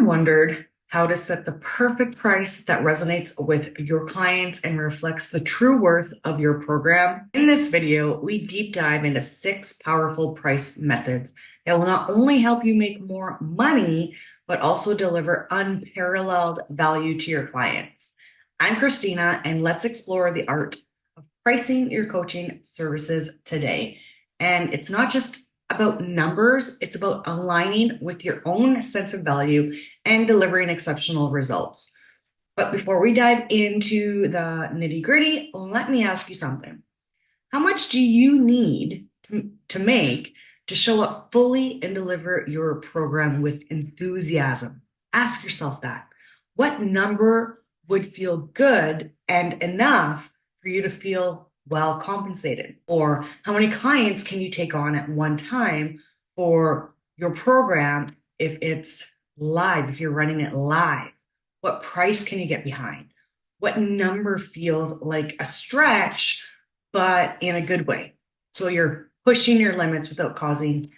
Ever wondered how to set the perfect price that resonates with your clients and reflects the true worth of your program? In this video, we deep dive into 6 powerful price methods that will not only help you make more money, but also deliver unparalleled value to your clients. I'm Christina, and let's explore the art of pricing your coaching services today. And it's not just about numbers, it's about aligning with your own sense of value and delivering exceptional results. But before we dive into the nitty gritty, let me ask you something. How much do you need to make to show up fully and deliver your program with enthusiasm? Ask yourself that. What number would feel good and enough for you to feel well compensated? Or how many clients can you take on at one time for your program if it's live, if you're running it live? What price can you get behind? What number feels like a stretch, but in a good way? So you're pushing your limits without causing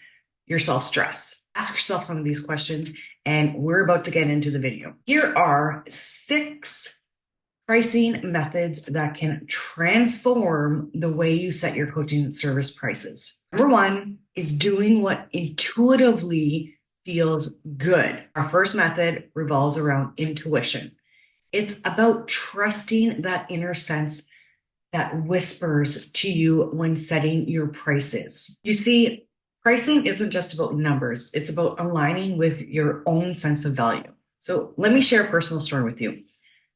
yourself stress. Ask yourself some of these questions, and we're about to get into the video. Here are 6 pricing methods that can transform the way you set your coaching service prices. Number 1 is doing what intuitively feels good. Our first method revolves around intuition. It's about trusting that inner sense that whispers to you when setting your prices. You see, pricing isn't just about numbers. It's about aligning with your own sense of value. So let me share a personal story with you.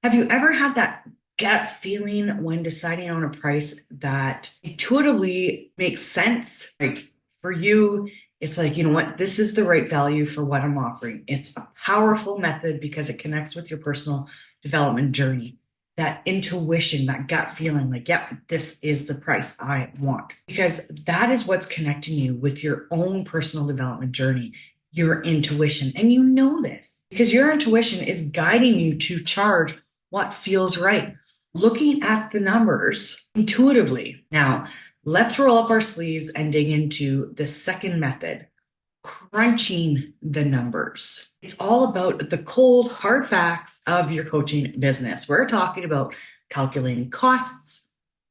Have you ever had that gut feeling when deciding on a price that intuitively makes sense? Like for you, it's like, you know what, this is the right value for what I'm offering. It's a powerful method because it connects with your personal development journey. That intuition, that gut feeling like, yep, this is the price I want. Because that is what's connecting you with your own personal development journey, your intuition. And you know this because your intuition is guiding you to charge what feels right, looking at the numbers intuitively. Now, let's roll up our sleeves and dig into the second method, crunching the numbers. It's all about the cold, hard facts of your coaching business. We're talking about calculating costs,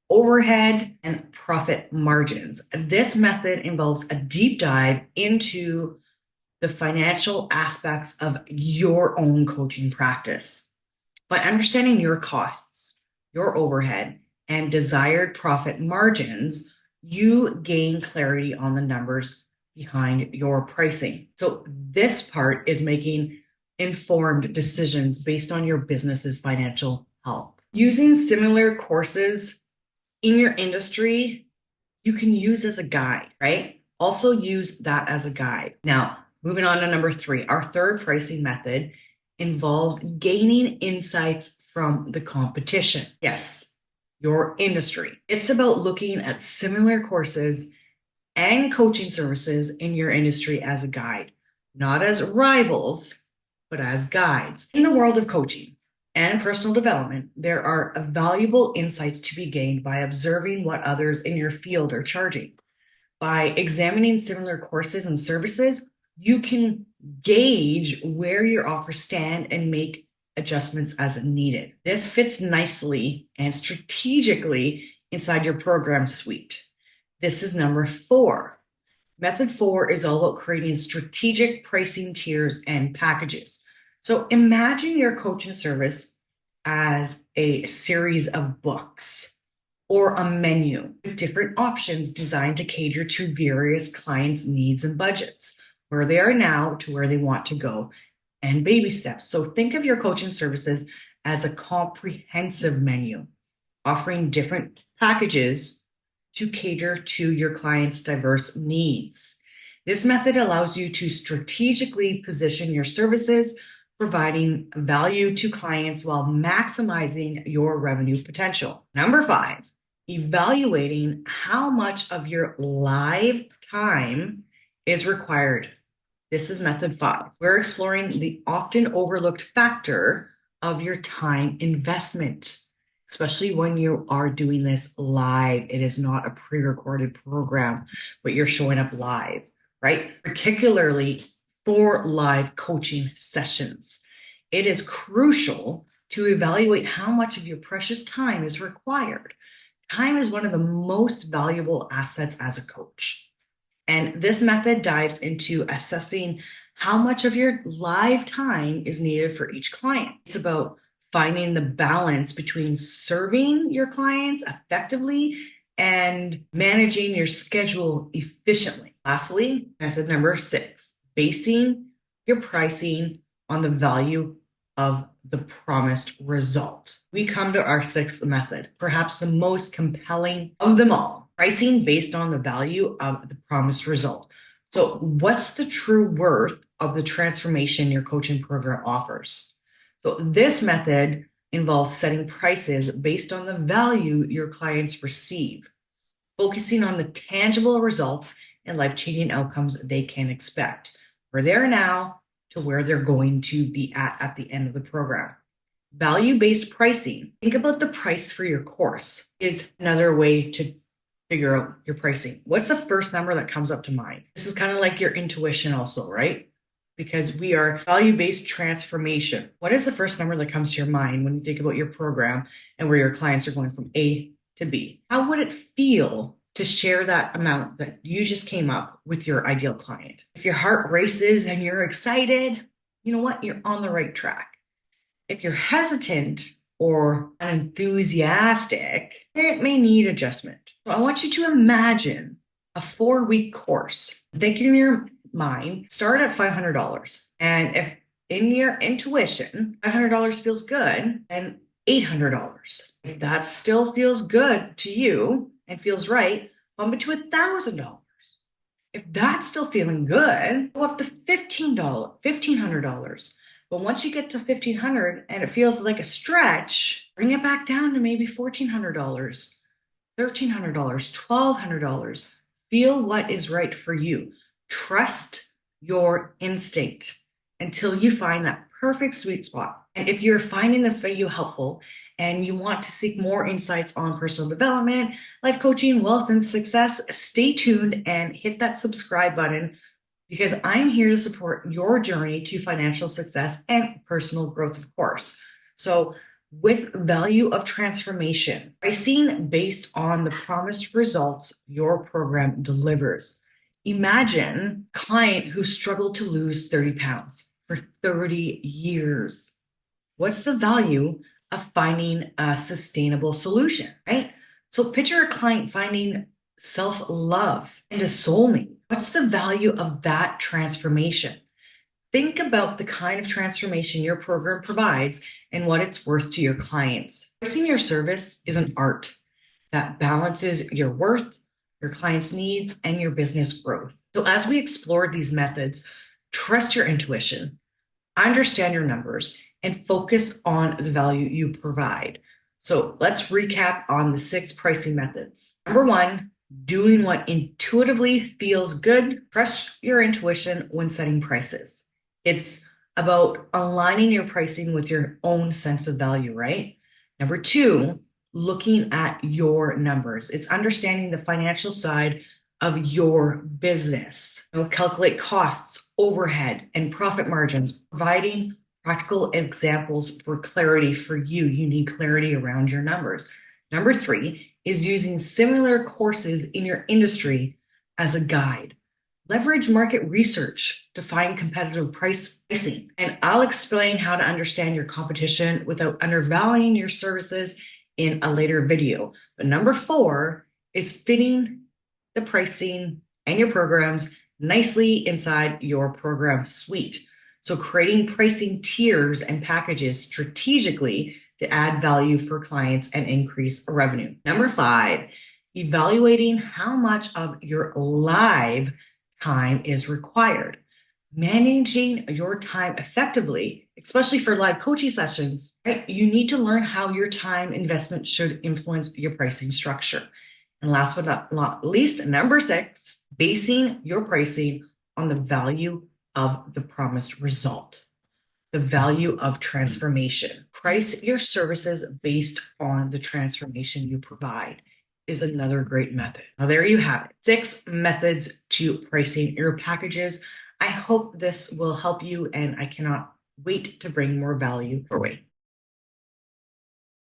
overhead, and profit margins. This method involves a deep dive into the financial aspects of your own coaching practice. By understanding your costs, your overhead, and desired profit margins, you gain clarity on the numbers behind your pricing. So this part is making informed decisions based on your business's financial health. Using similar courses in your industry, you can use as a guide, right? Also use that as a guide. Now, moving on to number 3, our third pricing method involves gaining insights from the competition. Yes, your industry. It's about looking at similar courses and coaching services in your industry as a guide, not as rivals, but as guides. In the world of coaching and personal development, there are valuable insights to be gained by observing what others in your field are charging. By examining similar courses and services, you can gauge where your offers stand and make adjustments as needed. This fits nicely and strategically inside your program suite. This is number 4. Method 4 is all about creating strategic pricing tiers and packages. So imagine your coaching service as a series of books or a menu with different options designed to cater to various clients' needs and budgets, where they are now to where they want to go, and baby steps. So think of your coaching services as a comprehensive menu, offering different packages to cater to your clients' diverse needs. This method allows you to strategically position your services, providing value to clients while maximizing your revenue potential. Number 5, evaluating how much of your live time is required. This is method 5. We're exploring the often overlooked factor of your time investment, especially when you are doing this live. It is not a pre-recorded program, but you're showing up live, right? Particularly 4 live coaching sessions. It is crucial to evaluate how much of your precious time is required. Time is one of the most valuable assets as a coach. And this method dives into assessing how much of your live time is needed for each client. It's about finding the balance between serving your clients effectively and managing your schedule efficiently. Lastly, method number 6, basing your pricing on the value of the promised result. We come to our 6th method, perhaps the most compelling of them all, pricing based on the value of the promised result. So what's the true worth of the transformation your coaching program offers? So this method involves setting prices based on the value your clients receive, focusing on the tangible results and life-changing outcomes they can expect, where they are now to where they're going to be at the end of the program. Value-based pricing. Think about the price for your course is another way to figure out your pricing. What's the first number that comes up to mind? This is kind of like your intuition also, right? Because we are value-based transformation. What is the first number that comes to your mind when you think about your program and where your clients are going from A to B? How would it feel to share that amount that you just came up with your ideal client? If your heart races and you're excited, you know what? You're on the right track. If you're hesitant or enthusiastic, it may need adjustment. So I want you to imagine a 4-week course. Think in your mind, start at $500. And if in your intuition, $500 feels good, and $800. If that still feels good to you and feels right, bump it to $1,000. If that's still feeling good, go up to $1,500. But once you get to $1,500 and it feels like a stretch, bring it back down to maybe $1,400, $1,300, $1,200. Feel what is right for you. Trust your instinct until you find that perfect sweet spot. And if you're finding this video helpful and you want to seek more insights on personal development, life coaching, wealth, and success, stay tuned and hit that subscribe button, because I'm here to support your journey to financial success and personal growth, of course. So with value of transformation, pricing based on the promised results your program delivers. Imagine a client who struggled to lose 30 pounds for 30 years. What's the value of finding a sustainable solution, right? So picture a client finding self-love and a soulmate. What's the value of that transformation? Think about the kind of transformation your program provides and what it's worth to your clients. Pricing your service is an art that balances your worth, your clients' needs, and your business growth. So as we explore these methods, trust your intuition, understand your numbers, and focus on the value you provide. So let's recap on the 6 pricing methods. Number 1, doing what intuitively feels good. Trust your intuition when setting prices. It's about aligning your pricing with your own sense of value, right? Number 2, looking at your numbers. It's understanding the financial side of your business. Calculate costs, overhead, and profit margins, providing practical examples for clarity for you. You need clarity around your numbers. Number 3 is using similar courses in your industry as a guide. Leverage market research to find competitive pricing. And I'll explain how to understand your competition without undervaluing your services in a later video. But number 4 is fitting the pricing and your programs nicely inside your program suite. So creating pricing tiers and packages strategically to add value for clients and increase revenue. Number 5, evaluating how much of your live time is required. Managing your time effectively, especially for live coaching sessions, right? You need to learn how your time investment should influence your pricing structure. And last but not least, number 6, basing your pricing on the value of the promised result. The value of transformation. Price your services based on the transformation you provide is another great method. Now, there you have it. 6 methods to pricing your packages. I hope this will help you, and I cannot wait to bring more value your way.